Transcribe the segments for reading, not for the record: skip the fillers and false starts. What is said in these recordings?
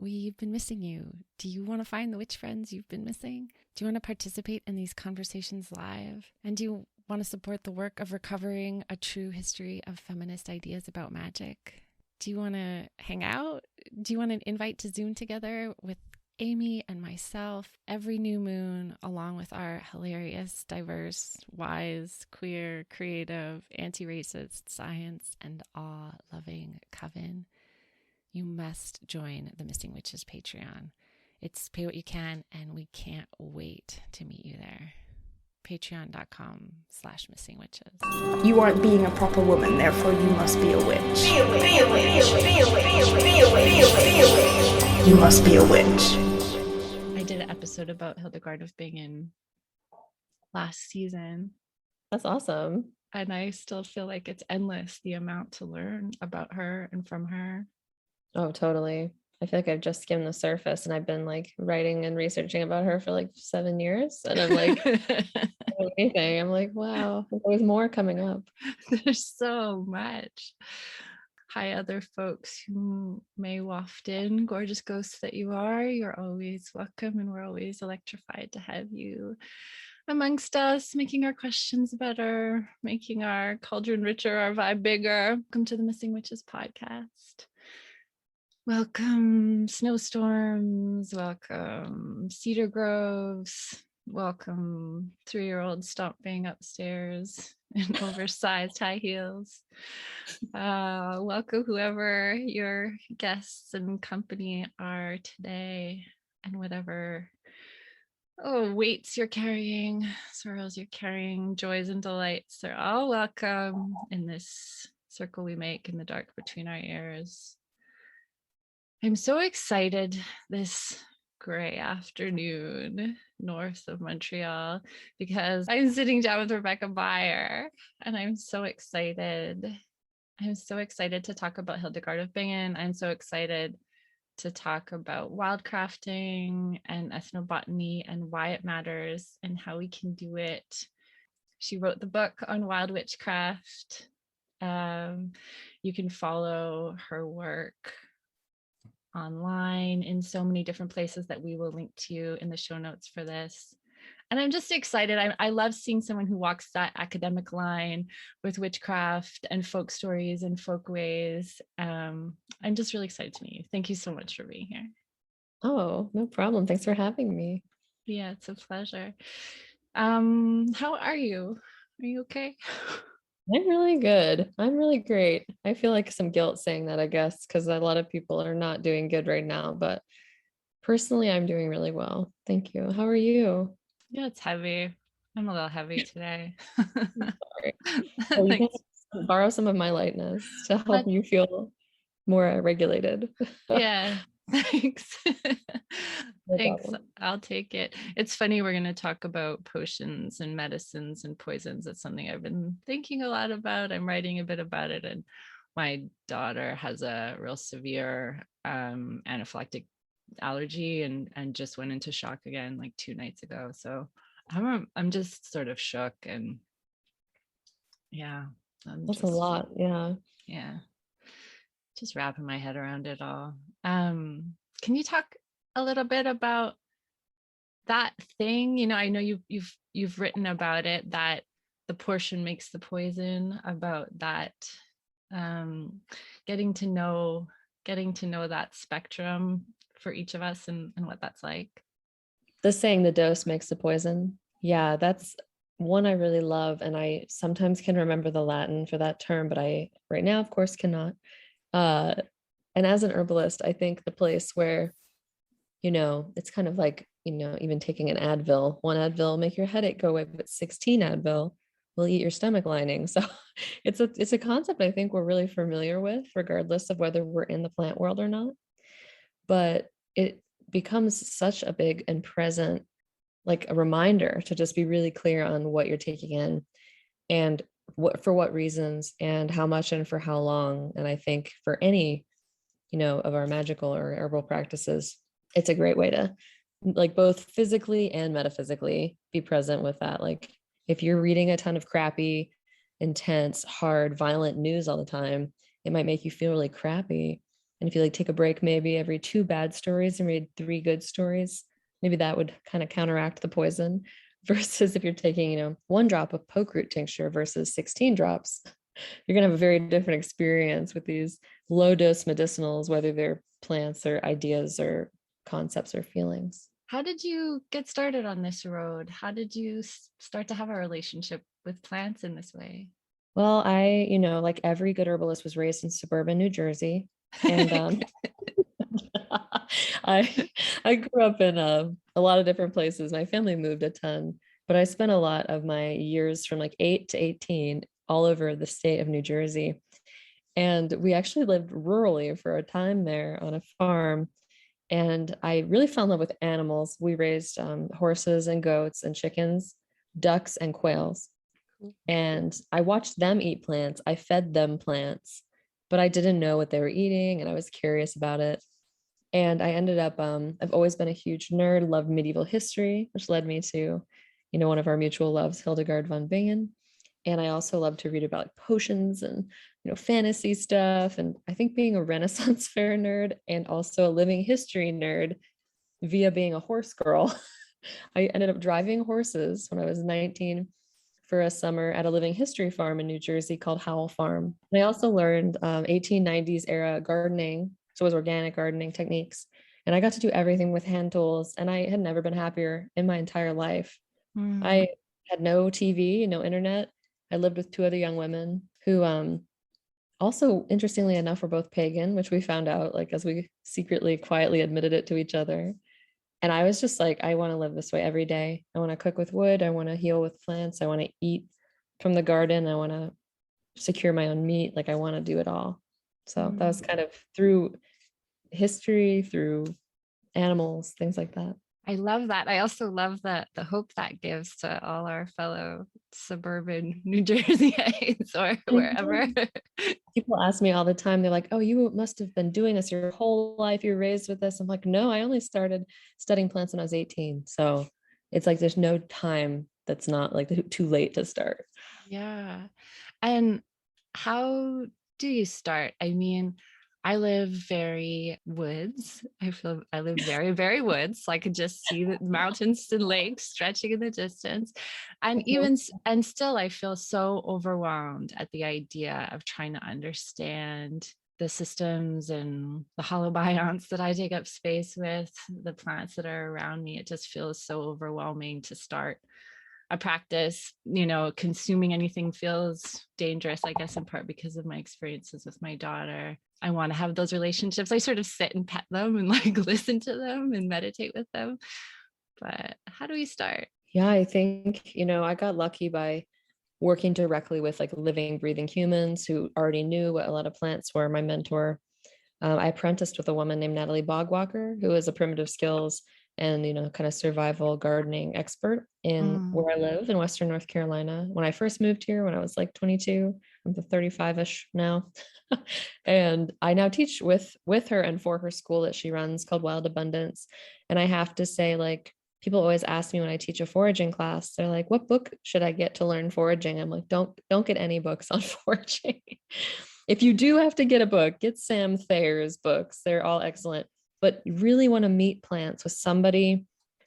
We've been missing you. Do you want to find the witch friends you've been missing? Do you want to participate in these conversations live? And do you want to support the work of recovering a true history of feminist ideas about magic? Do you want to hang out? Do you want an invite to Zoom together with Amy and myself every new moon, along with our hilarious, diverse, wise, queer, creative, anti-racist, science, and awe-loving coven? You must join the Missing Witches Patreon. It's pay what you can, and we can't wait to meet you there. Patreon.com/missingwitches. You aren't being a proper woman, therefore you must be a witch. Be a witch. Be a witch. Be a witch. Be a witch. Be a witch. You must be a witch. I did an episode about Hildegard of Bingen last season. That's awesome. And I still feel like it's endless, the amount to learn about her and from her. Oh, totally. I feel like I've just skimmed the surface, and I've been like writing and researching about her for like 7 years. And I'm like, anything. I'm like, wow, there's always more coming up. There's so much. Hi, other folks who may waft in. Gorgeous ghosts that you are, you're always welcome, and we're always electrified to have you amongst us, making our questions better, making our cauldron richer, our vibe bigger. Welcome to the Missing Witches podcast. Welcome snowstorms, welcome cedar groves, welcome 3-year-olds stomping upstairs in oversized high heels. Welcome whoever your guests and company are today, and whatever weights you're carrying, sorrows you're carrying, joys and delights, they're all welcome in this circle we make in the dark between our ears. I'm so excited this gray afternoon north of Montreal because I'm sitting down with Rebecca Beyer, and I'm so excited. I'm so excited to talk about Hildegard of Bingen. I'm so excited to talk about wildcrafting and ethnobotany and why it matters and how we can do it. She wrote the book on wild witchcraft. You can follow her work online in so many different places that we will link to you in the show notes for this. And I'm just excited. I love seeing someone who walks that academic line with witchcraft and folk stories and folk ways. I'm just really excited to meet you. Thank you so much for being here. Oh, no problem. Thanks for having me. Yeah, it's a pleasure. How are you? Are you okay? I'm really good. I'm really great. I feel like some guilt saying that, I guess, because a lot of people are not doing good right now. But personally, I'm doing really well. Thank you. How are you? Yeah, it's heavy. I'm a little heavy today. Sorry. Well, you can borrow some of my lightness to help you feel more regulated. Yeah, thanks. No Thanks. problem. I'll take it. It's funny, we're going to talk about potions and medicines and poisons. It's something I've been thinking a lot about. I'm writing a bit about it, and my daughter has a real severe anaphylactic allergy and just went into shock again like 2 nights ago. So I'm just sort of shook, and yeah, That's a lot. Yeah. Just wrapping my head around it all. Can you talk a little bit about that thing? You know, I know you've written about it, that the portion makes the poison, about that, getting to know that spectrum for each of us and what that's like. The saying, the dose makes the poison. Yeah, that's one I really love. And I sometimes can remember the Latin for that term, but I right now, of course, cannot. And as an herbalist, I think the place where, it's kind of like, even taking an Advil, one Advil will make your headache go away, but 16 Advil will eat your stomach lining. So it's a concept I think we're really familiar with, regardless of whether we're in the plant world or not. But it becomes such a big and present, like a reminder to just be really clear on what you're taking in and for what reasons and how much and for how long. And I think for any, of our magical or herbal practices, it's a great way to like both physically and metaphysically be present with that. Like if you're reading a ton of crappy, intense, hard, violent news all the time, it might make you feel really crappy. And if you like take a break, maybe every 2 bad stories and read 3 good stories, maybe that would kind of counteract the poison. Versus if you're taking, 1 drop of poke root tincture versus 16 drops, you're going to have a very different experience with these low dose medicinals, whether they're plants or ideas or concepts or feelings. How did you get started on this road? How did you start to have a relationship with plants in this way? Well, I, like every good herbalist, was raised in suburban New Jersey. And I I grew up in a lot of different places. My family moved a ton, but I spent a lot of my years from like 8 to 18 all over the state of New Jersey. And we actually lived rurally for a time there on a farm. And I really fell in love with animals. We raised horses and goats and chickens, ducks and quails. And I watched them eat plants. I fed them plants, but I didn't know what they were eating, and I was curious about it. And I ended up, I've always been a huge nerd, loved medieval history, which led me to, one of our mutual loves, Hildegard von Bingen. And I also love to read about like potions and, fantasy stuff. And I think being a Renaissance fair nerd and also a living history nerd via being a horse girl, I ended up driving horses when I was 19 for a summer at a living history farm in New Jersey called Howell Farm. And I also learned 1890s era gardening. So it was organic gardening techniques. And I got to do everything with hand tools. And I had never been happier in my entire life. I had no TV, no internet. I lived with 2 other young women who also, interestingly enough, were both pagan, which we found out like as we secretly, quietly admitted it to each other. And I was just like, I want to live this way every day. I want to cook with wood. I want to heal with plants. I want to eat from the garden. I want to secure my own meat. Like I want to do it all. So that was kind of through history, through animals, things like that. I love that. I also love the hope that gives to all our fellow suburban New Jerseyites or wherever. People ask me all the time, they're like, oh, you must have been doing this your whole life. You were raised with this. I'm like, no, I only started studying plants when I was 18. So it's like there's no time that's not like too late to start. Yeah. And how do you start? I mean, I live very woods. I live very, very woods. So I could just see the mountains and lakes stretching in the distance. And and still I feel so overwhelmed at the idea of trying to understand the systems and the holobionts that I take up space with, the plants that are around me. It just feels so overwhelming to start a practice. Consuming anything feels dangerous, I guess, in part because of my experiences with my daughter. I want to have those relationships. I sort of sit and pet them and like listen to them and meditate with them. But how do we start? Yeah, I think, I got lucky by working directly with like living, breathing humans who already knew what a lot of plants were. My mentor, I apprenticed with a woman named Natalie Bogwalker, who is a primitive skills and, kind of survival gardening expert in where I live in Western North Carolina. When I first moved here, when I was like 22, I'm 35-ish now. And I now teach with her and for her school that she runs called Wild Abundance. And I have to say, like, people always ask me when I teach a foraging class, they're like, what book should I get to learn foraging? I'm like, don't get any books on foraging. If you do have to get a book, get Sam Thayer's books. They're all excellent. But you really want to meet plants with somebody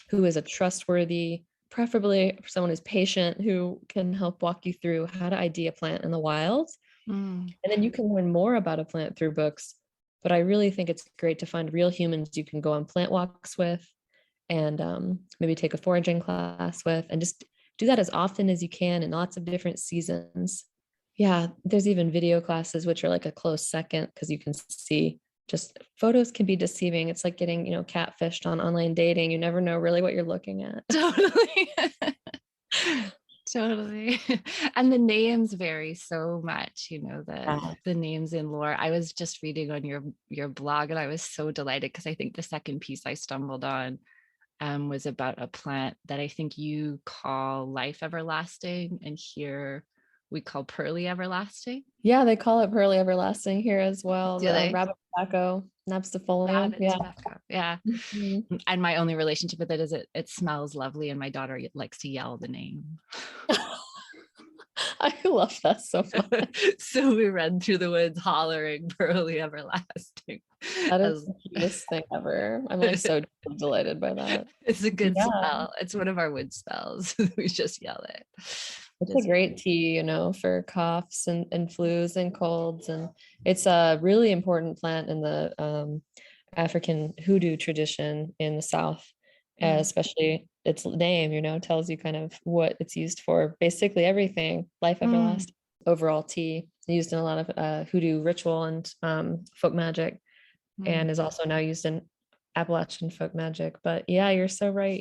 who is a trustworthy, preferably someone who's patient, who can help walk you through how to ID a plant in the wild. And then you can learn more about a plant through books. But I really think it's great to find real humans you can go on plant walks with and maybe take a foraging class with, and just do that as often as you can in lots of different seasons. Yeah, there's even video classes, which are like a close second because you can see. Just photos can be deceiving. It's like getting, catfished on online dating. You never know really what you're looking at. Totally. Totally. And the names vary so much, the names in lore. I was just reading on your blog and I was so delighted because I think the second piece I stumbled on was about a plant that I think you call life everlasting, and here we call pearly everlasting. Yeah, they call it pearly everlasting here as well. Do they? Rabbit tobacco, napsifolium. Yeah. Tobacco. Yeah. And my only relationship with it is it smells lovely, and my daughter likes to yell the name. I love that so much. So we run through the woods hollering pearly everlasting. That is As- the cutest thing ever. I'm like so delighted by that. it's a good Yeah, spell. It's one of our wood spells. We just yell it. it's a great tea, for coughs and flus and colds. And it's a really important plant in the African hoodoo tradition in the South, especially its name, tells you kind of what it's used for. Basically everything, life everlasting, overall tea, used in a lot of hoodoo ritual and folk magic, and is also now used in Appalachian folk magic. But yeah, you're so right.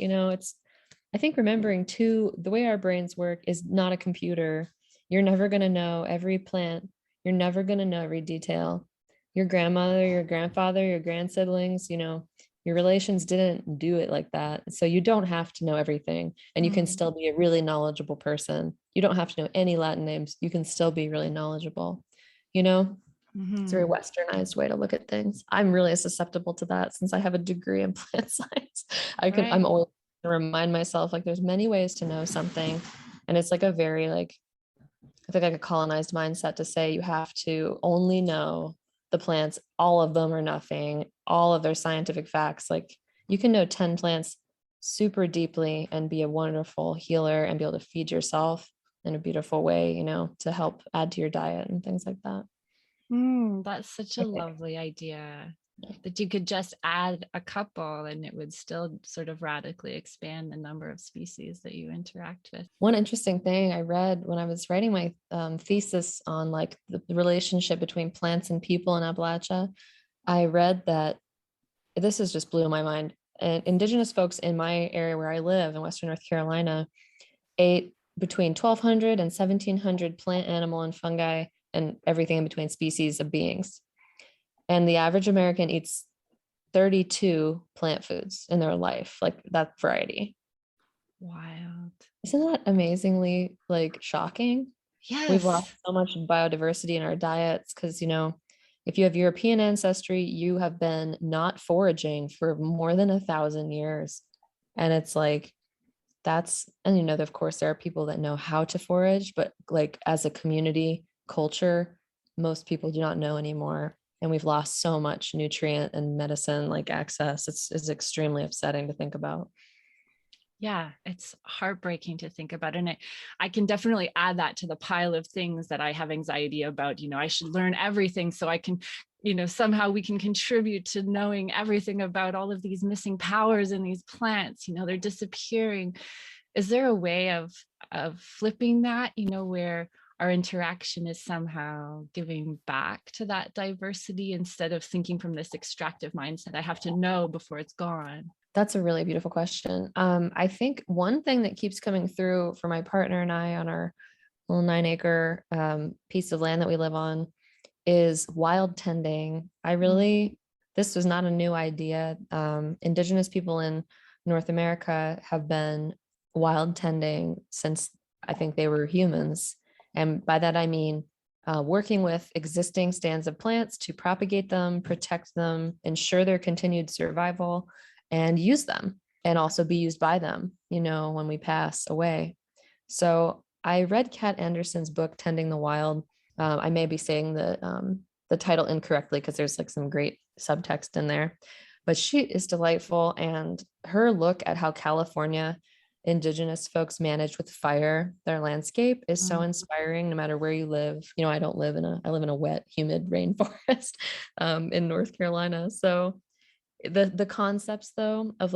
I think remembering too, the way our brains work is not a computer. You're never going to know every plant. You're never going to know every detail. Your grandmother, your grandfather, your grand siblings, your relations didn't do it like that. So you don't have to know everything, and you can still be a really knowledgeable person. You don't have to know any Latin names. You can still be really knowledgeable. It's a very westernized way to look at things. I'm really susceptible to that since I have a degree in plant science. I'm always to remind myself, like, there's many ways to know something, and it's like a very I think like a colonized mindset to say you have to only know the plants, all of them or nothing, all of their scientific facts. Like, you can know 10 plants super deeply and be a wonderful healer and be able to feed yourself in a beautiful way, to help add to your diet and things like that. That's such a lovely idea, that you could just add a couple and it would still sort of radically expand the number of species that you interact with. One interesting thing I read when I was writing my thesis on like the relationship between plants and people in Appalachia, I read that this has just blew my mind. And indigenous folks in my area where I live in Western North Carolina ate between 1,200 and 1,700 plant, animal, and fungi, and everything in between species of beings. And the average American eats 32 plant foods in their life, like that variety. Wild. Isn't that amazingly shocking? Yes. We've lost so much biodiversity in our diets because, if you have European ancestry, you have been not foraging for more than 1,000 years. And it's like, and of course, there are people that know how to forage, but as a community culture, most people do not know anymore. And we've lost so much nutrient and medicine access. It's extremely upsetting to think about. Yeah, it's heartbreaking to think about. And I can definitely add that to the pile of things that I have anxiety about. I should learn everything so I can, somehow we can contribute to knowing everything about all of these missing powers in these plants. They're disappearing. Is there a way of flipping that, where our interaction is somehow giving back to that diversity instead of thinking from this extractive mindset, I have to know before it's gone? That's a really beautiful question. I think one thing that keeps coming through for my partner and I on our little 9-acre piece of land that we live on is wild tending. This was not a new idea. Indigenous people in North America have been wild tending since I think they were humans. And by that, I mean working with existing stands of plants to propagate them, protect them, ensure their continued survival, and use them, and also be used by them, when we pass away. So I read Kat Anderson's book, Tending the Wild. I may be saying the title incorrectly because there's some great subtext in there, but she is delightful. And her look at how California Indigenous folks manage with fire their landscape is so inspiring, no matter where you live. I live in a wet, humid rainforest in North Carolina. So the concepts though of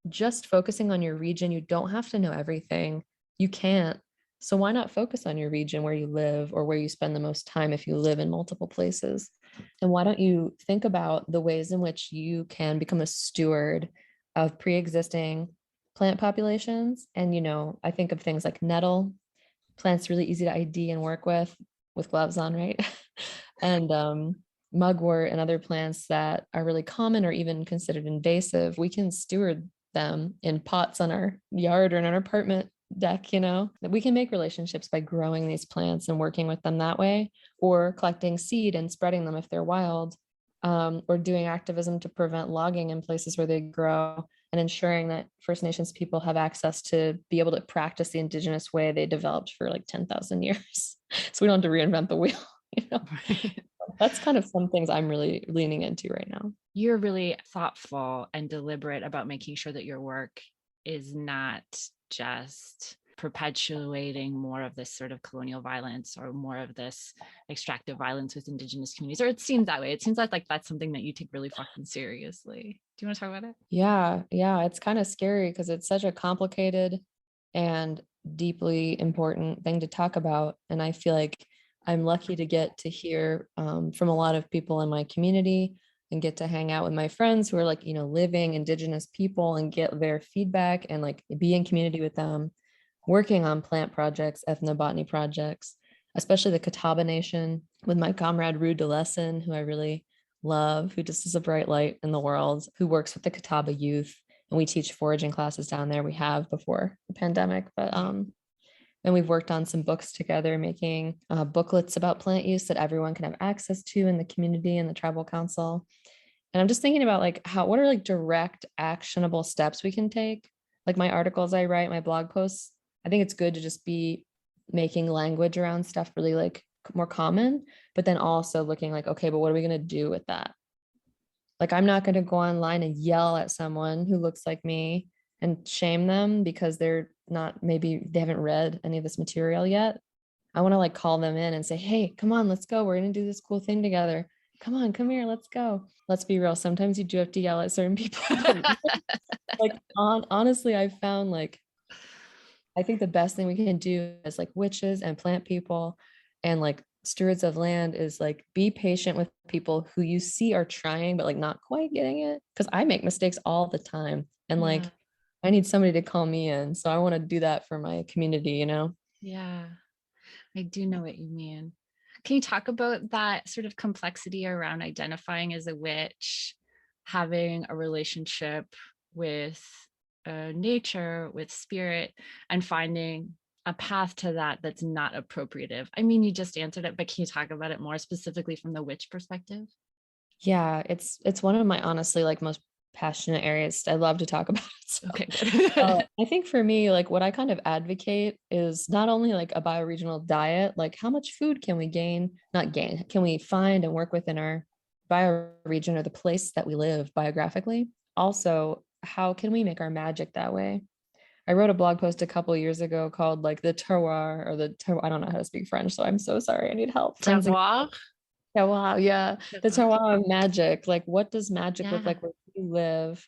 just focusing on your region, you don't have to know everything. You can't. So why not focus on your region where you live, or where you spend the most time if you live in multiple places? And why don't you think about the ways in which you can become a steward of pre-existing plant populations? And I think of things like nettle, plants really easy to ID and work with gloves on, right? And mugwort and other plants that are really common or even considered invasive. We can steward them in pots on our yard or in our apartment deck, that we can make relationships by growing these plants and working with them that way, or collecting seed and spreading them if they're wild. or doing activism to prevent logging in places where they grow, and ensuring that First Nations people have access to be able to practice the indigenous way they developed for like 10,000 years. So we don't have to reinvent the wheel, you know. That's kind of some things I'm really leaning into right now. You're really thoughtful and deliberate about making sure that your work is not just perpetuating more of this sort of colonial violence or more of this extractive violence with Indigenous communities, or it seems that way. It seems like that's something that you take really fucking seriously. Do you want to talk about it? Yeah, it's kind of scary because it's such a complicated and deeply important thing to talk about. And I feel like I'm lucky to get to hear from a lot of people in my community and get to hang out with my friends who are like, living Indigenous people and get their feedback and like be in community with them, working on plant projects, ethnobotany projects, especially the Catawba Nation with my comrade Rue DeLesson, who I really love, who just is a bright light in the world, who works with the Catawba youth. And we teach foraging classes down there. We have before the pandemic, but and we've worked on some books together, making booklets about plant use that everyone can have access to in the community and the tribal council. And I'm just thinking about like what are like direct actionable steps we can take? Like my articles I write, my blog posts, I think it's good to just be making language around stuff really like more common, but then also looking like, okay, but what are we going to do with that? Like, I'm not going to go online and yell at someone who looks like me and shame them because maybe they haven't read any of this material yet. I want to like call them in and say, hey, come on, let's go. We're going to do this cool thing together. Come on, come here, let's go. Let's be real. Sometimes you do have to yell at certain people. Like, honestly, I've found like, I think the best thing we can do as like witches and plant people and like stewards of land is like be patient with people who you see are trying but like not quite getting it, because I make mistakes all the time and like I need somebody to call me in, so I want to do that for my community. Yeah, I do know what you mean. Can you talk about that sort of complexity around identifying as a witch, having a relationship with nature, with spirit, and finding a path to that that's not appropriative? I mean, you just answered it, but can you talk about it more specifically from the witch perspective? Yeah, it's one of my honestly like most passionate areas. I love to talk about it. So, Okay, good. I think for me, like what I kind of advocate is not only like a bioregional diet, like how much food can we can we find and work within our bioregion or the place that we live biographically? Also, how can we make our magic that way? I wrote a blog post a couple of years ago called like the terroir or the terroir. I don't know how to speak French, so I'm so sorry. I need help. Terroir? Yeah, wow, yeah. The terroir of magic. Like, what does magic look Yeah. like where you live?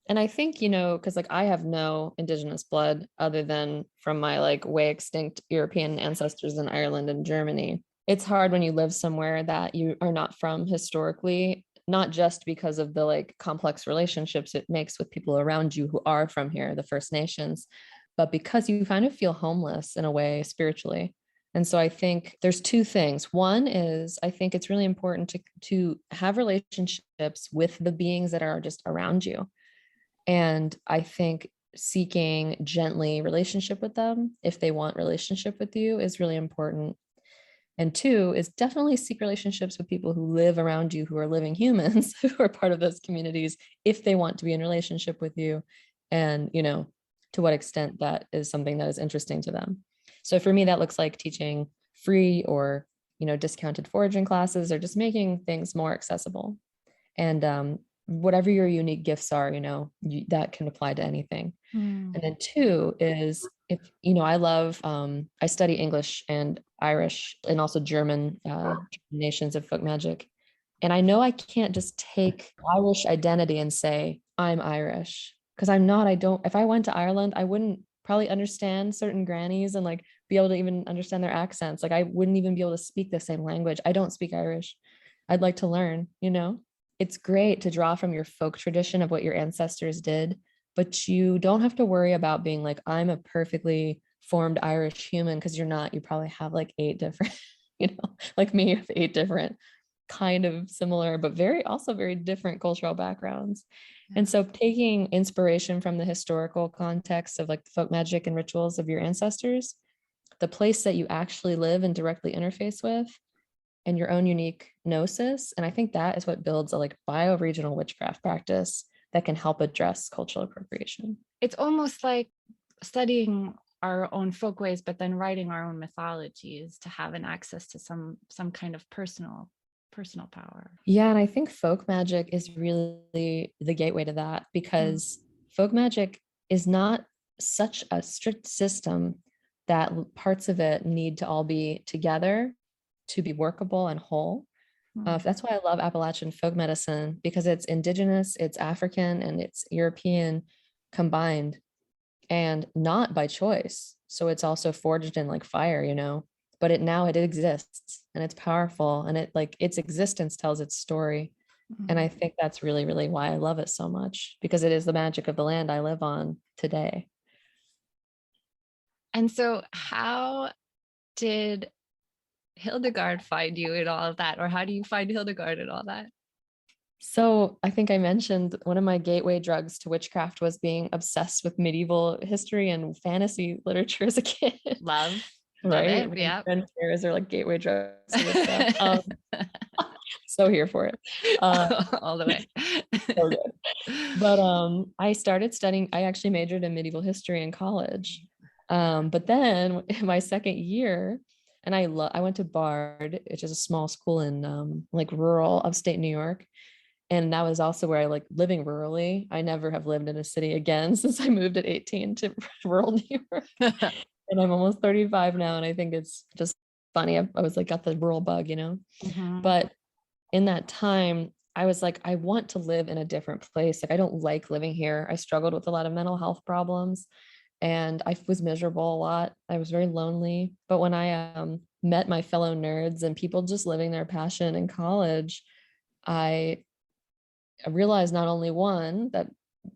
And I think, because like I have no indigenous blood other than from my like way extinct European ancestors in Ireland and Germany. It's hard when you live somewhere that you are not from historically, not just because of the like complex relationships it makes with people around you who are from here, the First Nations, but because you kind of feel homeless in a way spiritually. And so I think there's two things. One is I think it's really important to have relationships with the beings that are just around you. And I think seeking gently relationship with them, if they want relationship with you, is really important. And two is definitely seek relationships with people who live around you, who are living humans, who are part of those communities, if they want to be in relationship with you. And, to what extent that is something that is interesting to them. So for me, that looks like teaching free or, discounted foraging classes or just making things more accessible. And whatever your unique gifts are, that can apply to anything. And then two is if, I study English and Irish and also German nations of folk magic. And I know I can't just take Irish identity and say, I'm Irish, because I'm not. If I went to Ireland, I wouldn't probably understand certain grannies and like be able to even understand their accents. Like I wouldn't even be able to speak the same language. I don't speak Irish. I'd like to learn, It's great to draw from your folk tradition of what your ancestors did, but you don't have to worry about being like, I'm a perfectly formed Irish human, because you're not. You probably have like 8 different, like me, you have 8 different kind of similar, but also very different cultural backgrounds. And so taking inspiration from the historical context of like the folk magic and rituals of your ancestors, the place that you actually live and directly interface with, and your own unique gnosis. And I think that is what builds a like bioregional witchcraft practice that can help address cultural appropriation. It's almost like studying our own folk ways, but then writing our own mythologies to have an access to some kind of personal power. Yeah, and I think folk magic is really the gateway to that, because folk magic is not such a strict system that parts of it need to all be together to be workable and whole. That's why I love Appalachian folk medicine, because it's indigenous, it's African, and it's European combined, and not by choice. So it's also forged in like fire, you know, but it exists and it's powerful, and it like its existence tells its story. And I think that's really, really why I love it so much, because it is the magic of the land I live on today. And so how did Hildegard find you in all of that? Or how do you find Hildegard in all that? So I think I mentioned one of my gateway drugs to witchcraft was being obsessed with medieval history and fantasy literature as a kid. Love Right? it, yeah. And fairs are like gateway drugs to witchcraft. So here for it. All the way. So good. But I started studying, I actually majored in medieval history in college. But then in my second year, and I went to Bard, which is a small school in like rural upstate New York. And that was also where I like living rurally. I never have lived in a city again since I moved at 18 to rural New York. And I'm almost 35 now. And I think it's just funny. I was like, got the rural bug, you know? But in that time, I was like, I want to live in a different place. Like, I don't like living here. I struggled with a lot of mental health problems, and I was miserable a lot. I was very lonely. But when I met my fellow nerds and people just living their passion in college, I realized not only one, that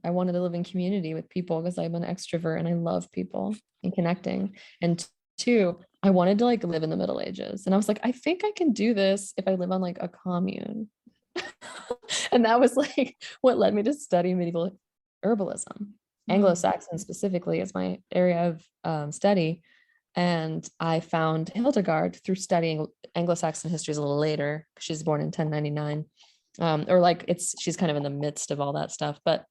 I wanted to live in community with people because I'm an extrovert and I love people and connecting. And two, I wanted to like live in the Middle Ages. And I was like, I think I can do this if I live on like a commune. And that was like what led me to study medieval herbalism. Anglo-Saxon specifically is my area of study. And I found Hildegard through studying Anglo-Saxon histories a little later. She's born in 1099. Or like she's kind of in the midst of all that stuff. But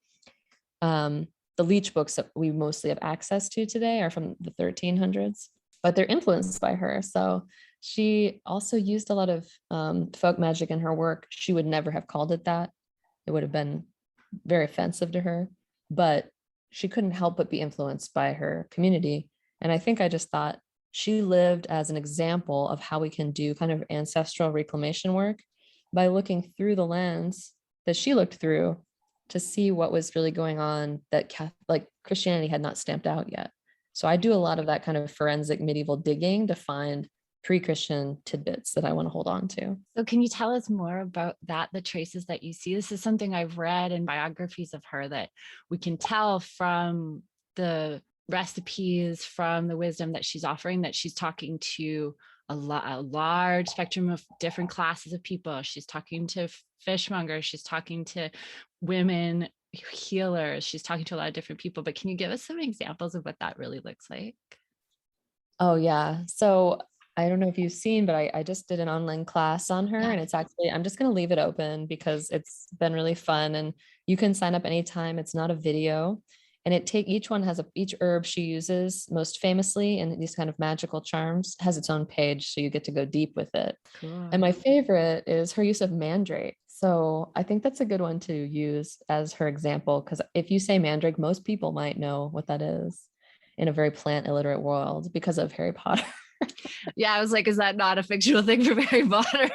the leech books that we mostly have access to today are from the 1300s, but they're influenced by her. So she also used a lot of folk magic in her work. She would never have called it that. It would have been very offensive to her, but she couldn't help but be influenced by her community. And I think I just thought she lived as an example of how we can do kind of ancestral reclamation work by looking through the lens that she looked through to see what was really going on that like Christianity had not stamped out yet. So I do a lot of that kind of forensic medieval digging to find pre-Christian tidbits that I want to hold on to. So can you tell us more about that, the traces that you see? This is something I've read in biographies of her, that we can tell from the recipes, from the wisdom that she's offering, that she's talking to a large spectrum of different classes of people. She's talking to fishmongers, she's talking to women healers, she's talking to a lot of different people. But can you give us some examples of what that really looks like? Oh yeah. So I don't know if you've seen, but I just did an online class on her, and it's actually, I'm just going to leave it open because it's been really fun, and you can sign up anytime. It's not a video, and each one has each herb she uses most famously and these kind of magical charms has its own page. So you get to go deep with it. Cool. And my favorite is her use of mandrake. So I think that's a good one to use as her example, because if you say mandrake, most people might know what that is in a very plant illiterate world because of Harry Potter. Yeah, I was like, is that not a fictional thing from Harry Potter?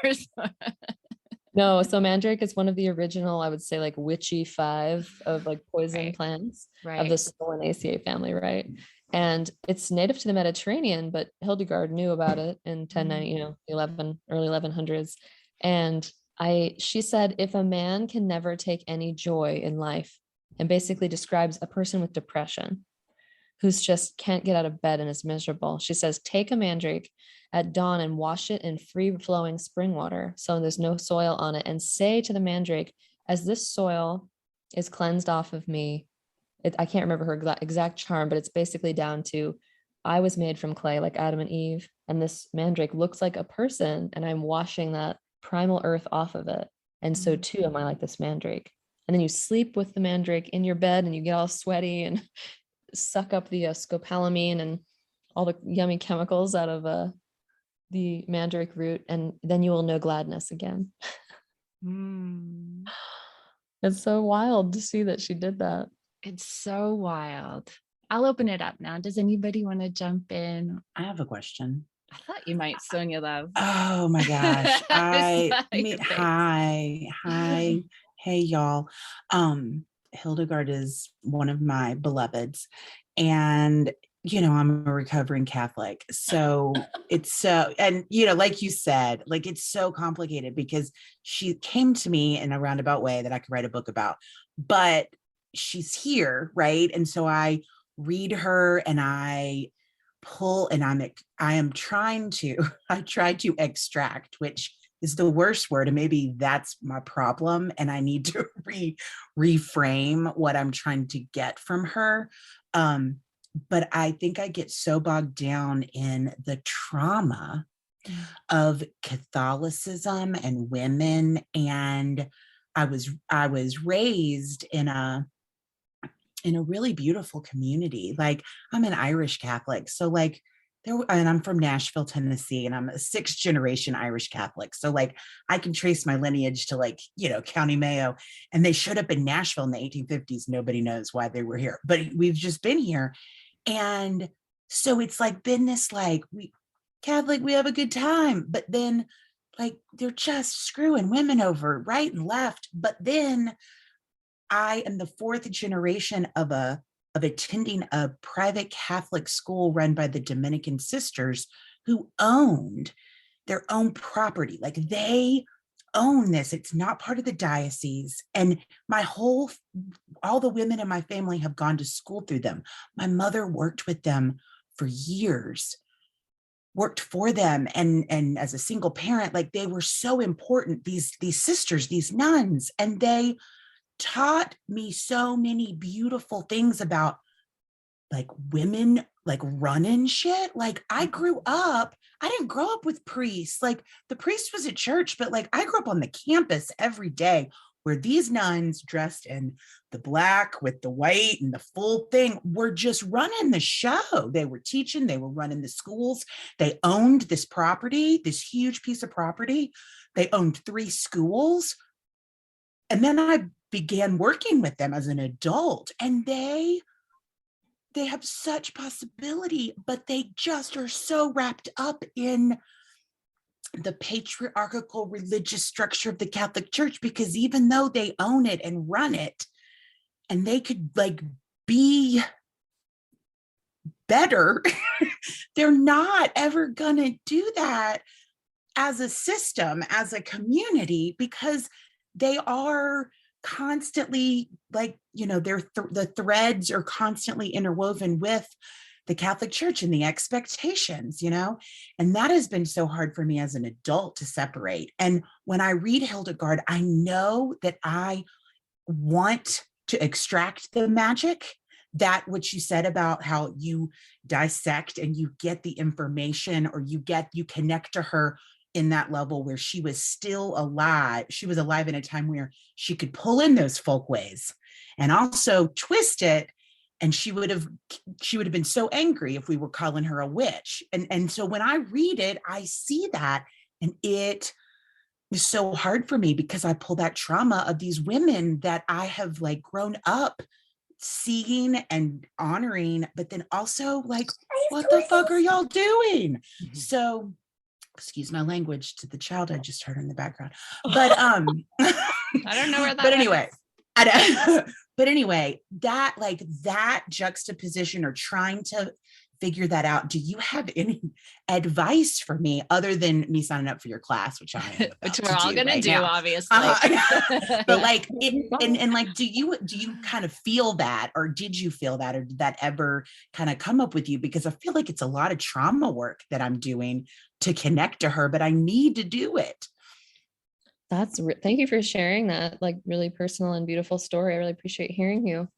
No, so mandrake is one of the original, I would say, like witchy 5 of like poison plants of the Solanaceae family, right? And it's native to the Mediterranean, but Hildegard knew about it in 1090, early 1100s. And she said, if a man can never take any joy in life, and basically describes a person with depression who's just can't get out of bed and is miserable. She says, take a mandrake at dawn and wash it in free flowing spring water, so there's no soil on it, and say to the mandrake, as this soil is cleansed off of me, I can't remember her exact charm, but it's basically down to I was made from clay like Adam and Eve, and this mandrake looks like a person, and I'm washing that primal earth off of it. And so too am I like this mandrake. And then you sleep with the mandrake in your bed and you get all sweaty and suck up the scopolamine and all the yummy chemicals out of the mandrake root, and then you will know gladness again. It's so wild to see that she did that. It's so wild. I'll open it up now. Does anybody want to jump in? I have a question. I thought you might, Sonia Love. Oh my gosh. I saw your face. Hi. Hey y'all. Hildegard is one of my beloveds. And I'm a recovering Catholic. So it's so, and like you said, like it's so complicated because she came to me in a roundabout way that I could write a book about, but she's here, right? And so I read her and I pull and I try to extract, which is the worst word. And maybe that's my problem. And I need to reframe what I'm trying to get from her. But I think I get so bogged down in the trauma of Catholicism and women. And I was raised in a really beautiful community. Like I'm an Irish Catholic. So like and I'm from Nashville, Tennessee, and I'm a 6th generation Irish Catholic. So like I can trace my lineage to like, County Mayo, and they showed up in Nashville in the 1850s. Nobody knows why they were here, but we've just been here. And so it's like been this like we have a good time, but then like they're just screwing women over right and left. But then I am the 4th generation of attending a private Catholic school run by the Dominican sisters who owned their own property. Like they own this. It's not part of the diocese. And all the women in my family have gone to school through them. My mother worked with them for years, worked for them. And as a single parent, like they were so important, these sisters, these nuns, and they taught me so many beautiful things about like women, like running shit. Like I didn't grow up with priests. Like the priest was at church, but like I grew up on the campus every day where these nuns dressed in the black with the white and the full thing were just running the show. They were teaching, they were running the schools. They owned this property, this huge piece of property. They owned 3 schools. And then I began working with them as an adult, and they have such possibility, but they just are so wrapped up in the patriarchal religious structure of the Catholic Church, because even though they own it and run it, and they could like be better, they're not ever gonna do that as a system, as a community, because they are constantly like, the threads are constantly interwoven with the Catholic Church and the expectations, and that has been so hard for me as an adult to separate. And when I read Hildegard, I know that I want to extract the magic, that what you said about how you dissect and you get the information, or you connect to her in that level where she was still alive. She was alive in a time where she could pull in those folkways and also twist it. And she would have been so angry if we were calling her a witch. And so when I read it, I see that, and it is so hard for me because I pull that trauma of these women that I have like grown up seeing and honoring, but then also like, what the fuck are y'all doing? Mm-hmm. So excuse my language to the child I just heard in the background. But I don't know where that but anyway, but anyway, that juxtaposition or trying to figure that out. Do you have any advice for me other than me signing up for your class, which which we're all going to do, obviously. But like, and like, do you kind of feel that, or did you feel that, or did that ever kind of come up with you? Because I feel like it's a lot of trauma work that I'm doing to connect to her, but I need to do it. Thank you for sharing that, like really personal and beautiful story. I really appreciate hearing you.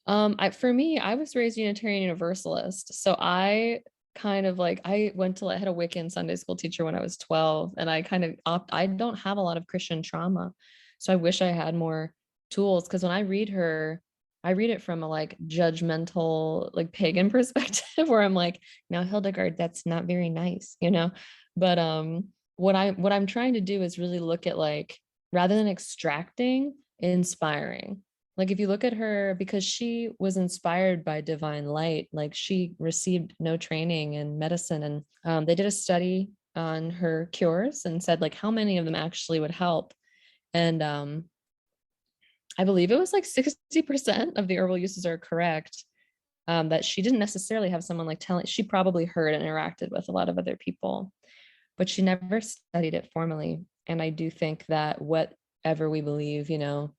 For me, I was raised Unitarian Universalist. So I kind of like, I had a Wiccan Sunday school teacher when I was 12, and I kind of I don't have a lot of Christian trauma. So I wish I had more tools, because when I read her, I read it from a like judgmental, like pagan perspective, where I'm like, now Hildegard, that's not very nice, you know? But what I'm trying to do is really look at, like, rather than extracting, inspiring. Like if you look at her, because she was inspired by divine light, like she received no training in medicine, and they did a study on her cures and said like how many of them actually would help. And I believe it was like 60% of the herbal uses are correct. That she didn't necessarily have someone like telling, she probably heard and interacted with a lot of other people, but she never studied it formally. And I do think that whatever we believe, you know,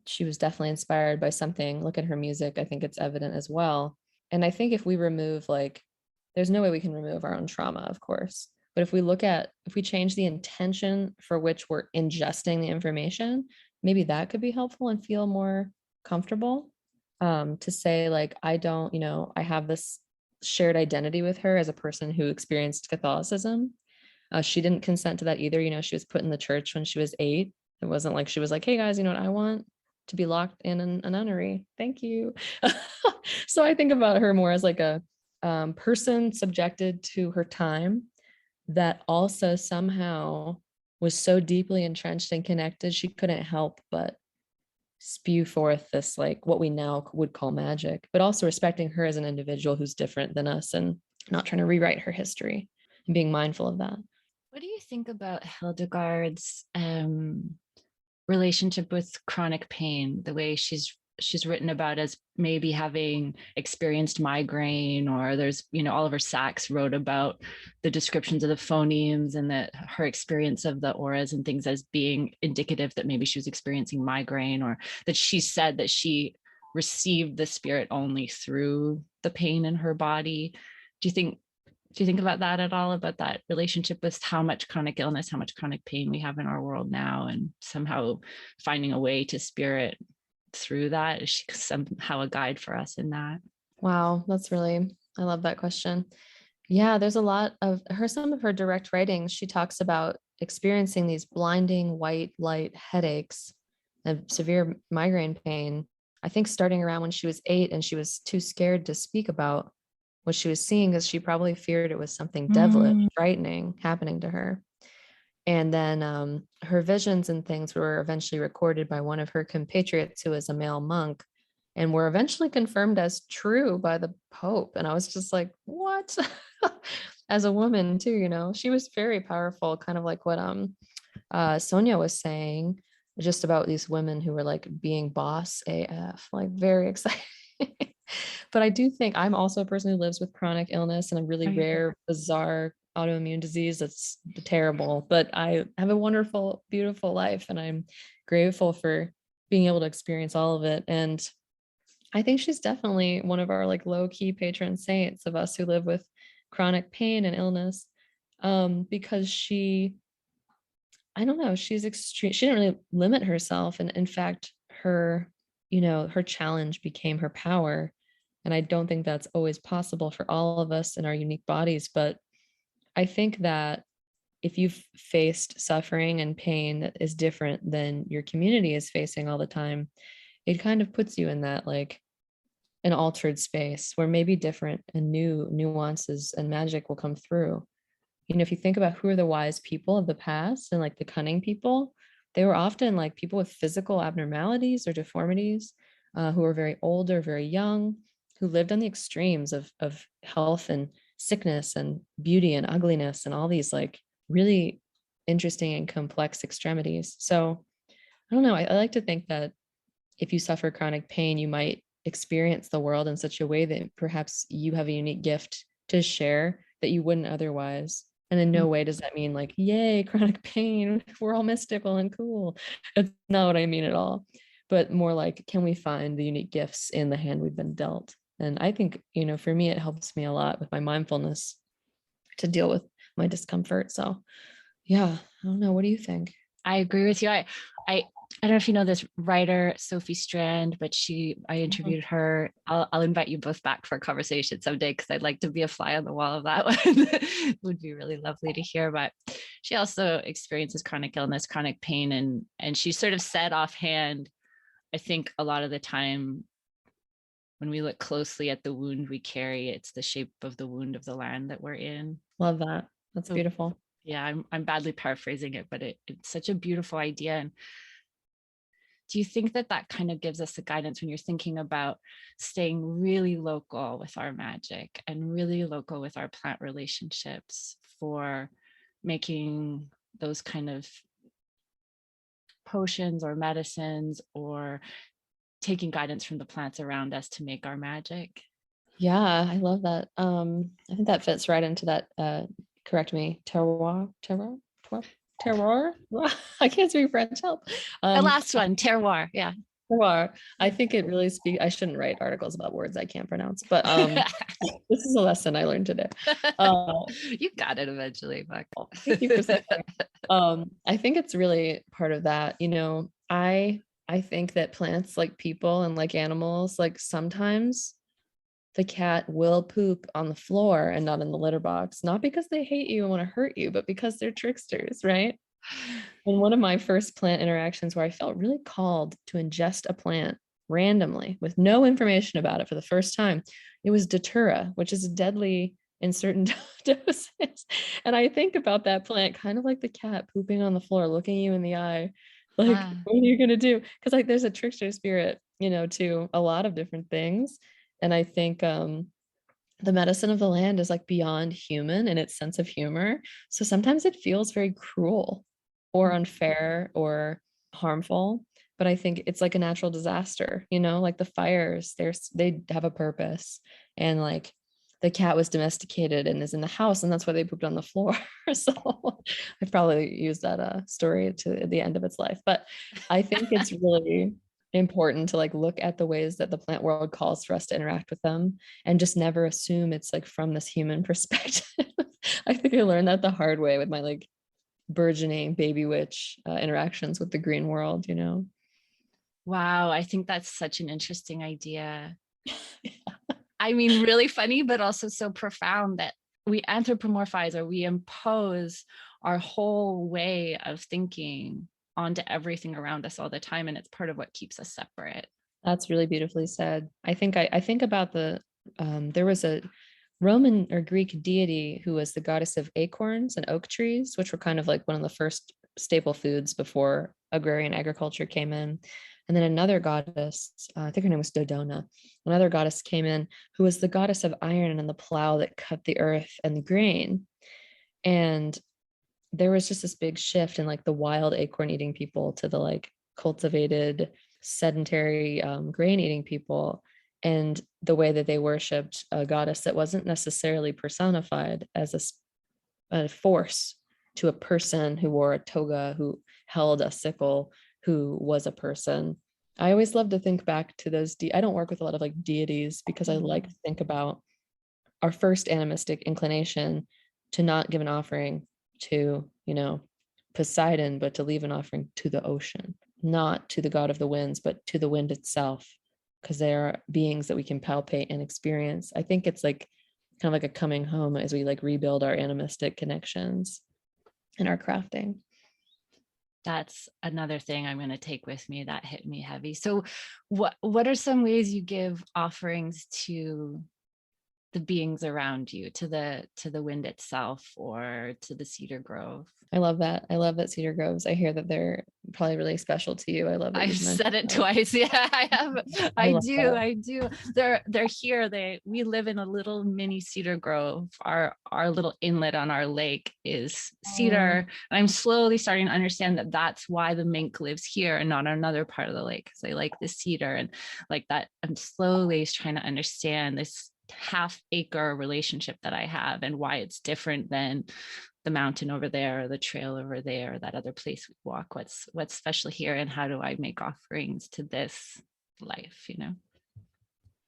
she was definitely inspired by something. Look at her music. I think it's evident as well. And I think if we remove, like, there's no way we can remove our own trauma, of course. But if we change the intention for which we're ingesting the information, maybe that could be helpful and feel more comfortable. To say, like, I don't, you know, I have this shared identity with her as a person who experienced Catholicism. She didn't consent to that either. You know, she was put in the church when she was 8. It wasn't like she was like, hey guys, you know what I want? To be locked in a nunnery. Thank you. So I think about her more as like a person subjected to her time that also somehow was so deeply entrenched and connected, she couldn't help but spew forth this, like, what we now would call magic, but also respecting her as an individual who's different than us and not trying to rewrite her history and being mindful of that. What do you think about Hildegard's relationship with chronic pain, the way she's written about as maybe having experienced migraine, or there's, you know, Oliver Sacks wrote about the descriptions of the phonemes and that her experience of the auras and things as being indicative that maybe she was experiencing migraine, or that she said that she received the spirit only through the pain in her body. Do you think about that at all, about that relationship with how much chronic illness, how much chronic pain we have in our world now, and somehow finding a way to spirit through that? Is she somehow a guide for us in that? Wow, I love that question. Yeah, there's a lot of her, some of her direct writings. She talks about experiencing these blinding white light headaches and severe migraine pain. I think starting around when she was 8, and she was too scared to speak about what she was seeing because she probably feared it was something devilish, frightening happening to her. And then her visions and things were eventually recorded by one of her compatriots who was a male monk, and were eventually confirmed as true by the Pope. And I was just like, what? As a woman too, you know, she was very powerful, kind of like what Sonia was saying, just about these women who were like being boss AF, like very exciting. But I do think I'm also a person who lives with chronic illness and a really rare, bizarre autoimmune disease that's terrible. But I have a wonderful, beautiful life, and I'm grateful for being able to experience all of it. And I think she's definitely one of our like low-key patron saints of us who live with chronic pain and illness, because I don't know, she's extreme. She didn't really limit herself. And in fact, her, you know, her challenge became her power. And I don't think that's always possible for all of us in our unique bodies. But I think that if you've faced suffering and pain that is different than your community is facing all the time, it kind of puts you in that like an altered space where maybe different and new nuances and magic will come through. You know, if you think about who are the wise people of the past and like the cunning people, they were often like people with physical abnormalities or deformities, who were very old or very young, who lived on the extremes of health and sickness and beauty and ugliness and all these like really interesting and complex extremities. So I don't know. I like to think that if you suffer chronic pain, you might experience the world in such a way that perhaps you have a unique gift to share that you wouldn't otherwise. And in no way does that mean like, yay, chronic pain, we're all mystical and cool. That's not what I mean at all. But more like, can we find the unique gifts in the hand we've been dealt? And I think, you know, for me, it helps me a lot with my mindfulness to deal with my discomfort. So yeah, I don't know. What do you think? I agree with you. I don't know if you know this writer, Sophie Strand, but I interviewed her. I'll invite you both back for a conversation someday because I'd like to be a fly on the wall of that one. It would be really lovely to hear. But she also experiences chronic illness, chronic pain, and she sort of said offhand, I think a lot of the time when we look closely at the wound we carry, it's the shape of the wound of the land that we're in. Love that. That's So, beautiful. yeah, I'm badly paraphrasing it, but it's such a beautiful idea. And do you think that that kind of gives us a guidance when you're thinking about staying really local with our magic and really local with our plant relationships for making those kind of potions or medicines, or taking guidance from the plants around us to make our magic? Yeah, I love that. I think that fits right into that, correct me, terroir. I can't speak French, help. The last one, terroir. Yeah. Terroir. I think it really speaks. I shouldn't write articles about words I can't pronounce, but this is a lesson I learned today. You got it eventually, Buck. Thank you for saying that. I think it's really part of that. I think that plants, like people and like animals, like sometimes the cat will poop on the floor and not in the litter box, not because they hate you and want to hurt you, but because they're tricksters, right? And one of my first plant interactions where I felt really called to ingest a plant randomly with no information about it for the first time, it was datura, which is deadly in certain doses. And I think about that plant kind of like the cat pooping on the floor, looking you in the eye, like, what are you going to do? Because like there's a trickster spirit, to a lot of different things. And I think the medicine of the land is like beyond human in its sense of humor. So sometimes it feels very cruel or unfair or harmful. But I think it's like a natural disaster, like the fires, they have a purpose. And like the cat was domesticated and is in the house, and that's why they pooped on the floor. So I've probably used that story to the end of its life. But I think it's really important to like look at the ways that the plant world calls for us to interact with them and just never assume it's like from this human perspective. I think I learned that the hard way with my like burgeoning baby witch interactions with the green world. Wow, I think that's such an interesting idea. I mean, really funny, but also so profound that we anthropomorphize or we impose our whole way of thinking onto everything around us all the time, and it's part of what keeps us separate. That's really beautifully said. I think about there was a Roman or Greek deity who was the goddess of acorns and oak trees, which were kind of like one of the first staple foods before agrarian agriculture came in. And then another goddess, I think her name was Dodona, another goddess came in who was the goddess of iron and the plow that cut the earth and the grain. And there was just this big shift in like the wild acorn eating people to the like cultivated sedentary grain eating people, and the way that they worshipped a goddess that wasn't necessarily personified as a force to a person who wore a toga, who held a sickle, who was a person. I always love to think back to those. I don't work with a lot of like deities because I like to think about our first animistic inclination to not give an offering to, Poseidon, but to leave an offering to the ocean, not to the god of the winds, but to the wind itself, because they are beings that we can palpate and experience. I think it's like kind of like a coming home as we like rebuild our animistic connections in our crafting. That's another thing I'm going to take with me that hit me heavy. So what are some ways you give offerings to the beings around you, to the wind itself, or to the cedar grove? I love that. I love that cedar groves. I hear that they're probably really special to you. I love that. I've said it twice. Yeah, I have. I do. They're here. We live in a little mini cedar grove. Our little inlet on our lake is cedar. And I'm slowly starting to understand that that's why the mink lives here and not another part of the lake, because they like the cedar and like that. I'm slowly trying to understand this half-acre relationship that I have and why it's different than the mountain over there, or the trail over there, or that other place we walk. What's special here, and how do I make offerings to this life?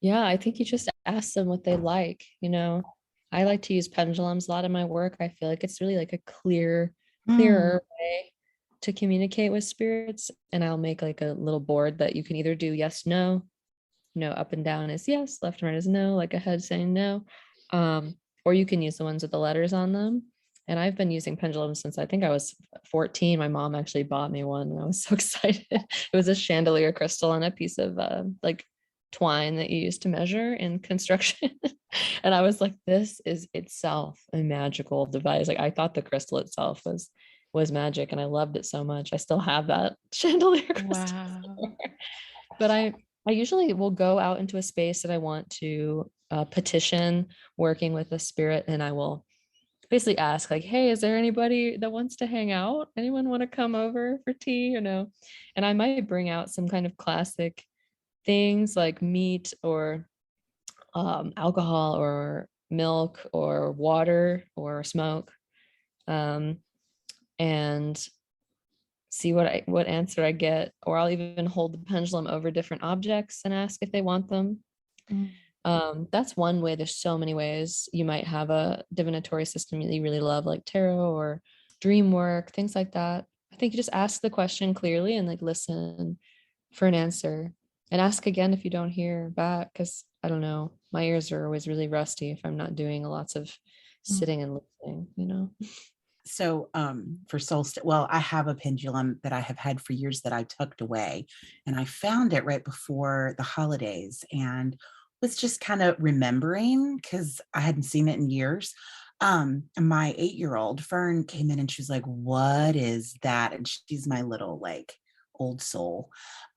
Yeah, I think you just ask them what they like. I like to use pendulums a lot in my work. I feel like it's really like a clearer way to communicate with spirits, and I'll make like a little board that you can either do yes, no, up and down is yes, left and right is no, like a head saying no. Or you can use the ones with the letters on them. And I've been using pendulums since I think I was 14. My mom actually bought me one and I was so excited. It was a chandelier crystal and a piece of like twine that you use to measure in construction. And I was like, this is itself a magical device. Like I thought the crystal itself was magic, and I loved it so much. I still have that chandelier crystal. Wow. But I usually will go out into a space that I want to petition working with a spirit, and I will basically ask like, hey, is there anybody that wants to hang out? Anyone want to come over for tea? And I might bring out some kind of classic things like meat or alcohol or milk or water or smoke, and see what answer I get. Or I'll even hold the pendulum over different objects and ask if they want them. That's one way. There's so many ways. You might have a divinatory system that you really love, like tarot or dream work, things like that. I think you just ask the question clearly and like listen for an answer, and ask again if you don't hear back, because I don't know, my ears are always really rusty if I'm not doing lots of sitting and listening. So for solstice, well, I have a pendulum that I have had for years that I tucked away, and I found it right before the holidays and was just kind of remembering because I hadn't seen it in years. My 8-year-old Fern came in and she was like, what is that? And she's my little like old soul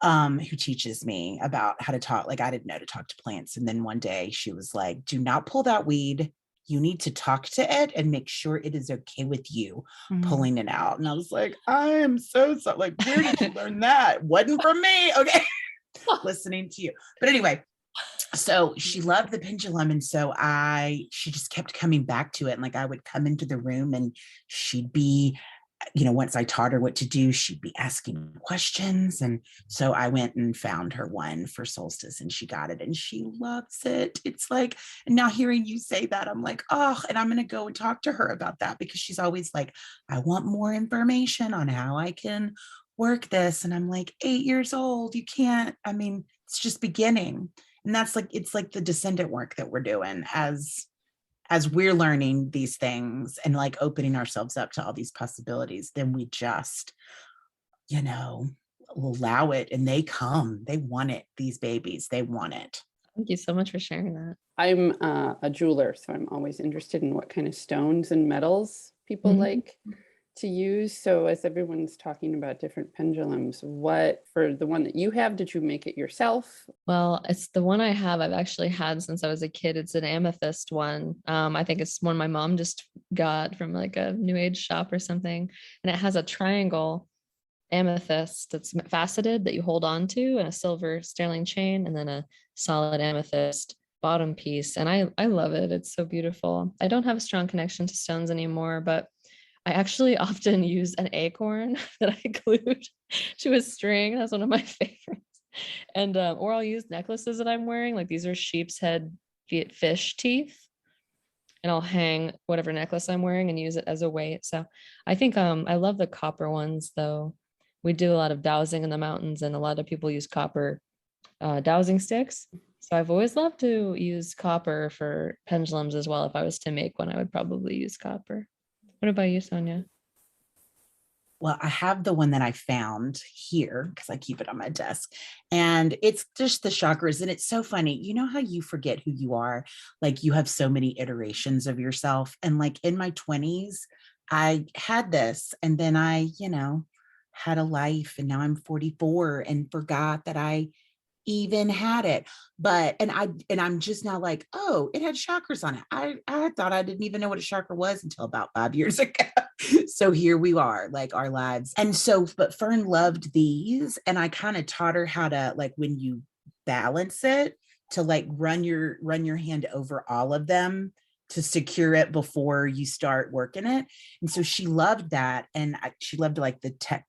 who teaches me about how to talk. Like I didn't know to talk to plants. And then one day she was like, do not pull that weed. You need to talk to it and make sure it is okay with you pulling it out. And I was like, I am so like, where did you learn that? Wasn't from me. Okay. Listening to you. But anyway, so she loved the pendulum. And so she just kept coming back to it. And like, I would come into the room and she'd be, once I taught her what to do, she'd be asking questions. And so I went and found her one for solstice and she got it and she loves it. It's like, and now hearing you say that, I'm like, oh, and I'm going to go and talk to her about that, because she's always like, I want more information on how I can work this. And I'm like, 8 years old, you can't, it's just beginning. And that's like, it's like the descendant work that we're doing as we're learning these things and like opening ourselves up to all these possibilities. Then we just, allow it, and they want it. These babies, they want it. Thank you so much for sharing that. I'm a jeweler, so I'm always interested in what kind of stones and metals people like to use. So as everyone's talking about different pendulums, for the one that you have, did you make it yourself? Well, it's the one I have. I've actually had since I was a kid. It's an amethyst one. I think it's one my mom just got from like a new age shop or something. And it has a triangle amethyst that's faceted that you hold on to, and a silver sterling chain, and then a solid amethyst bottom piece. And I love it. It's so beautiful. I don't have a strong connection to stones anymore, but I actually often use an acorn that I glued to a string. That's one of my favorites. And or I'll use necklaces that I'm wearing. Like these are sheep's head fish teeth. And I'll hang whatever necklace I'm wearing and use it as a weight. So I think I love the copper ones though. We do a lot of dowsing in the mountains, and a lot of people use copper dowsing sticks. So I've always loved to use copper for pendulums as well. If I was to make one, I would probably use copper. What about you, Sonia? Well, I have the one that I found here because I keep it on my desk, and it's just the chakras. And it's so funny. You know how you forget who you are? Like you have so many iterations of yourself. And like in my 20s, I had this, and then I, had a life, and now I'm 44 and forgot that I even had it. But I'm just now like, oh, it had chakras on it. I thought I didn't even know what a chakra was until about 5 years ago. So here we are, like our lives. And so, but Fern loved these, and I kind of taught her how to, like, when you balance it, to like run your hand over all of them to secure it before you start working it. And so she loved that. And she loved like the tech,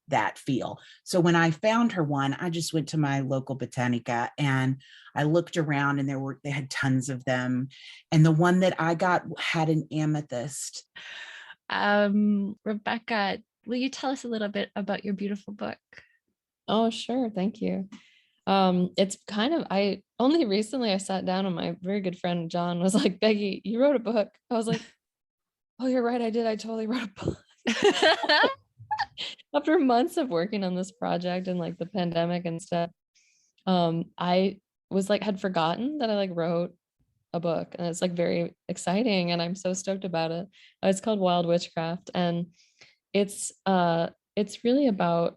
that feel. So when I found her one, I just went to my local Botanica and I looked around, and they had tons of them. And the one that I got had an amethyst. Rebecca, will you tell us a little bit about your beautiful book? Oh, sure. Thank you. It's kind of, I only recently I sat down and my very good friend John was like, Becky, you wrote a book. I was like, oh, you're right. I did. I totally wrote a book. After months of working on this project and like the pandemic and stuff, I was like, had forgotten that I like wrote a book, and it's like very exciting and I'm so stoked about it. It's called Wild Witchcraft, and it's really about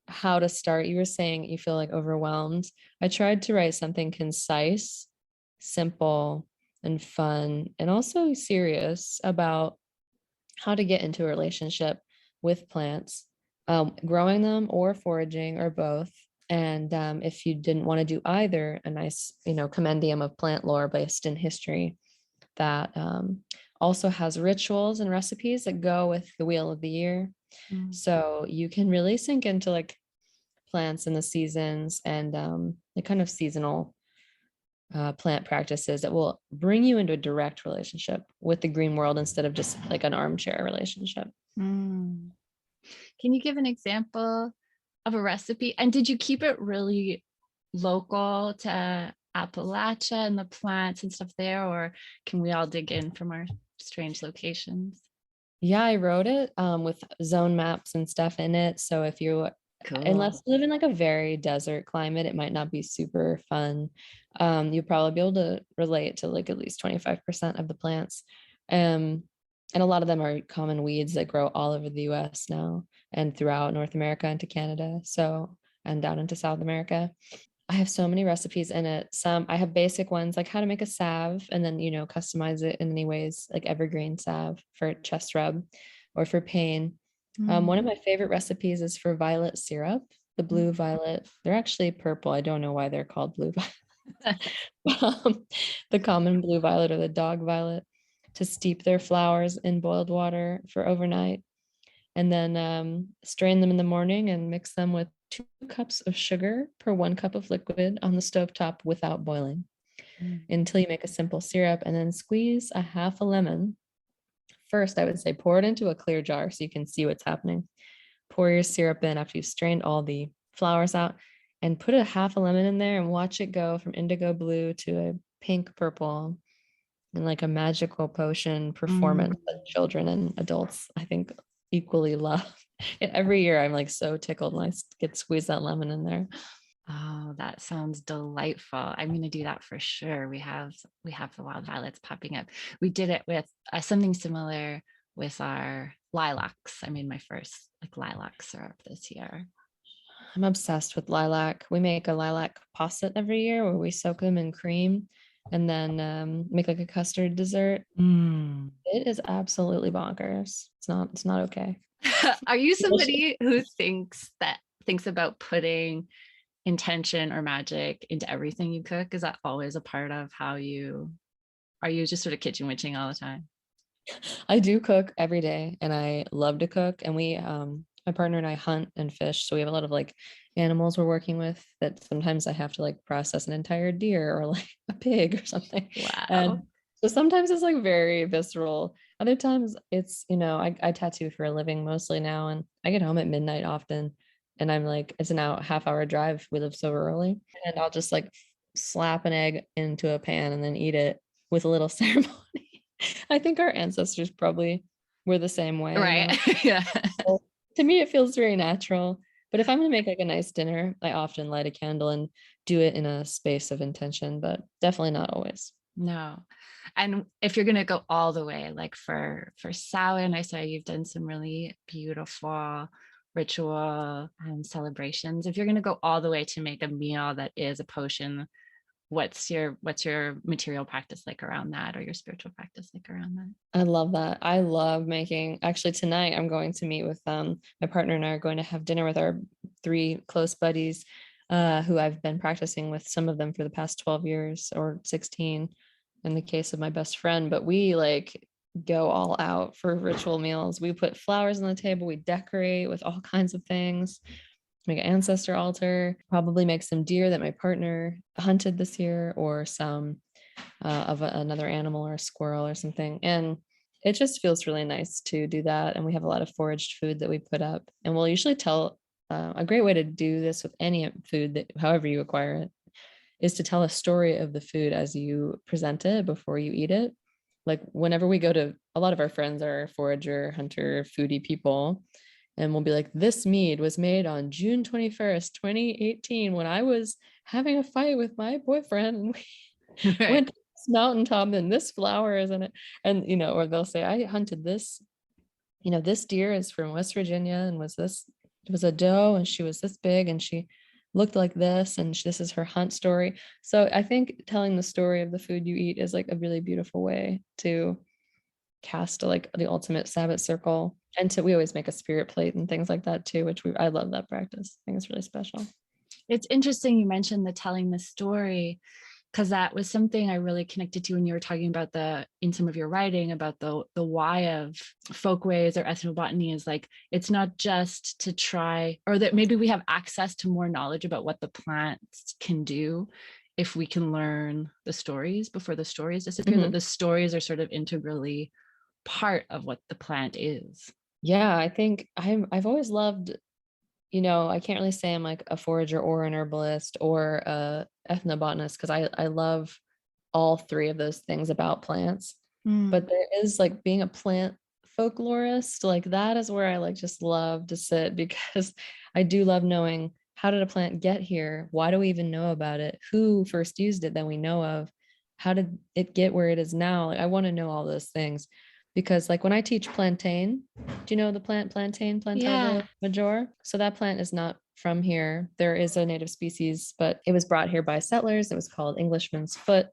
how to start. You were saying you feel like overwhelmed. I tried to write something concise, simple, and fun, and also serious about how to get into a relationship with plants, growing them or foraging or both. And if you didn't want to do either, a nice, compendium of plant lore based in history that also has rituals and recipes that go with the wheel of the year. So you can really sink into like plants and the seasons and the kind of seasonal plant practices that will bring you into a direct relationship with the green world instead of just like an armchair relationship. Can you give an example of a recipe? And did you keep it really local to Appalachia and the plants and stuff there, or can we all dig in from our strange locations? Yeah, I wrote it with zone maps and stuff in it. So if you, unless you live in like a very desert climate, it might not be super fun. You'll probably be able to relate to like at least 25% of the plants. And a lot of them are common weeds that grow all over the US now and throughout North America into Canada. So, and down into South America. I have so many recipes in it. Some I have basic ones like how to make a salve and then, customize it in any ways, like evergreen salve for chest rub or for pain. One of my favorite recipes is for violet syrup, the blue violet. They're actually purple. I don't know why they're called blue violet. The common blue violet or the dog violet, to steep their flowers in boiled water for overnight. And then strain them in the morning and mix them with 2 cups of sugar per 1 cup of liquid on the stovetop without boiling until you make a simple syrup, and then squeeze a half a lemon. First, I would say pour it into a clear jar so you can see what's happening. Pour your syrup in after you've strained all the flowers out and put a half a lemon in there and watch it go from indigo blue to a pink purple, and like a magical potion performance that children and adults, I think, equally love. And every year I'm like so tickled when I get to squeeze that lemon in there. Oh, that sounds delightful. I'm going to do that for sure. We have the wild violets popping up. We did it with something similar with our lilacs. I made my first like lilac syrup this year. I'm obsessed with lilac. We make a lilac posset every year where we soak them in cream and then make like a custard dessert. It is absolutely bonkers. It's not okay. Are you somebody who thinks about putting intention or magic into everything you cook? Is that always a part of are you just sort of kitchen witching all the time? I do cook every day and I love to cook. And we, my partner and I hunt and fish. So we have a lot of like animals we're working with that sometimes I have to like process an entire deer or like a pig or something. Wow. And so sometimes it's like very visceral. Other times it's, I tattoo for a living mostly now, and I get home at midnight often. And I'm like, it's an half-hour drive. We live so early. And I'll just like slap an egg into a pan and then eat it with a little ceremony. I think our ancestors probably were the same way. Right. Yeah. So to me, it feels very natural. But if I'm going to make like a nice dinner, I often light a candle and do it in a space of intention, but definitely not always. No. And if you're going to go all the way, like for Samhain, I saw you've done some really beautiful ritual celebrations. If you're going to go all the way to make a meal that is a potion, what's your material practice like around that, or your spiritual practice like around that? I love that. I love making, actually tonight I'm going to meet with my partner, and I are going to have dinner with our 3 close buddies who I've been practicing with, some of them for the past 12 years or 16 in the case of my best friend. But we like go all out for ritual meals. We put flowers on the table, we decorate with all kinds of things, make an ancestor altar, probably make some deer that my partner hunted this year, or some of another animal or a squirrel or something. And it just feels really nice to do that. And we have a lot of foraged food that we put up, and we'll usually tell a great way to do this with any food that however you acquire it is to tell a story of the food as you present it before you eat it. Like whenever we go to, a lot of our friends are forager, hunter, foodie people, and we'll be like, this mead was made on June 21st, 2018, when I was having a fight with my boyfriend and we went to this mountaintop and this flower is in it. And, or they'll say, I hunted this, this deer is from West Virginia and it was a doe and she was this big and she looked like this and this is her hunt story. So I think telling the story of the food you eat is like a really beautiful way to cast like the ultimate Sabbath circle. And we always make a spirit plate and things like that too, which I love that practice. I think it's really special. It's interesting you mentioned the telling the story, because that was something I really connected to when you were talking about in some of your writing about the why of folkways or ethnobotany is like, it's not just to try, or that maybe we have access to more knowledge about what the plants can do if we can learn the stories before the stories disappear, that the stories are sort of integrally part of what the plant is. Yeah, I think I've always loved, I can't really say I'm like a forager or an herbalist or a ethnobotanist because I love all three of those things about plants. But there is like being a plant folklorist, like that is where I like just love to sit, because I do love knowing, how did a plant get here? Why do we even know about it? Who first used it that we know of? How did it get where it is now? Like, I want to know all those things. Because like when I teach plantain, do you know the plant plantain, Plantago major? So that plant is not from here. There is a native species, but it was brought here by settlers. It was called Englishman's foot.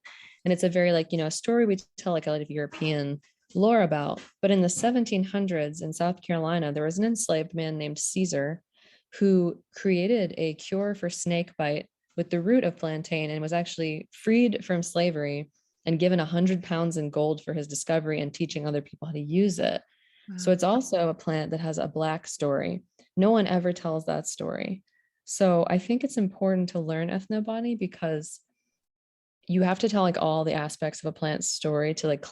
And it's a very like, a story we tell like a lot of European lore about. But in the 1700s in South Carolina, there was an enslaved man named Caesar who created a cure for snake bite with the root of plantain and was actually freed from slavery and given 100 pounds in gold for his discovery and teaching other people how to use it. Wow. So it's also a plant that has a Black story. No one ever tells that story. So I think it's important to learn ethnobotany because you have to tell like all the aspects of a plant's story to like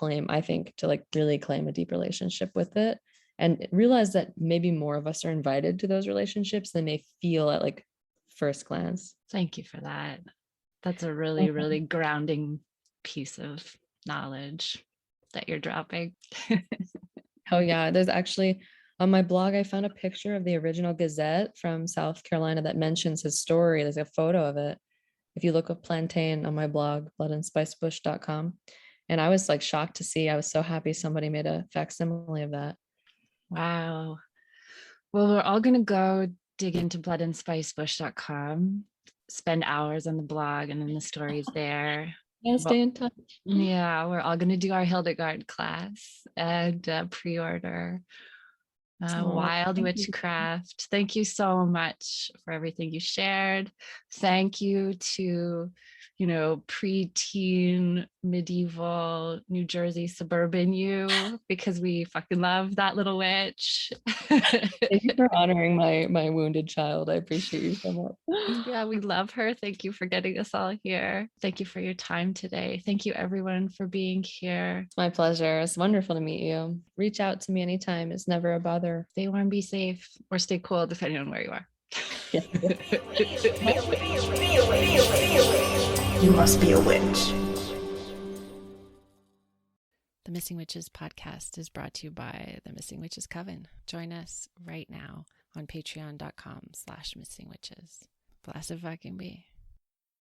really claim a deep relationship with it, and realize that maybe more of us are invited to those relationships than they feel at like first glance. Thank you for that. That's a really, really grounding piece of knowledge that you're dropping. Oh yeah, there's actually on my blog I found a picture of the original Gazette from South Carolina that mentions his story. There's a photo of it if you look up plantain on my blog, bloodandspicebush.com. And I was like shocked to see. I was so happy somebody made a facsimile of that. Wow. Well, we're all going to go dig into bloodandspicebush.com, spend hours on the blog and then the stories there. Yeah, stay in touch. Yeah, we're all going to do our Hildegard class and pre-order Wild Witchcraft. Thank you so much for everything you shared. Thank you to, preteen, medieval, New Jersey suburban you, because we fucking love that little witch. Thank you for honoring my wounded child. I appreciate you so much. Yeah, we love her. Thank you for getting us all here. Thank you for your time today. Thank you everyone for being here. It's my pleasure. It's wonderful to meet you. Reach out to me anytime. It's never a bother. Stay warm, be safe, or stay cool, depending on where you are. You must be a witch. The Missing Witches podcast is brought to you by the Missing Witches Coven. Join us right now on patreon.com/missingwitches. Blessed fucking be.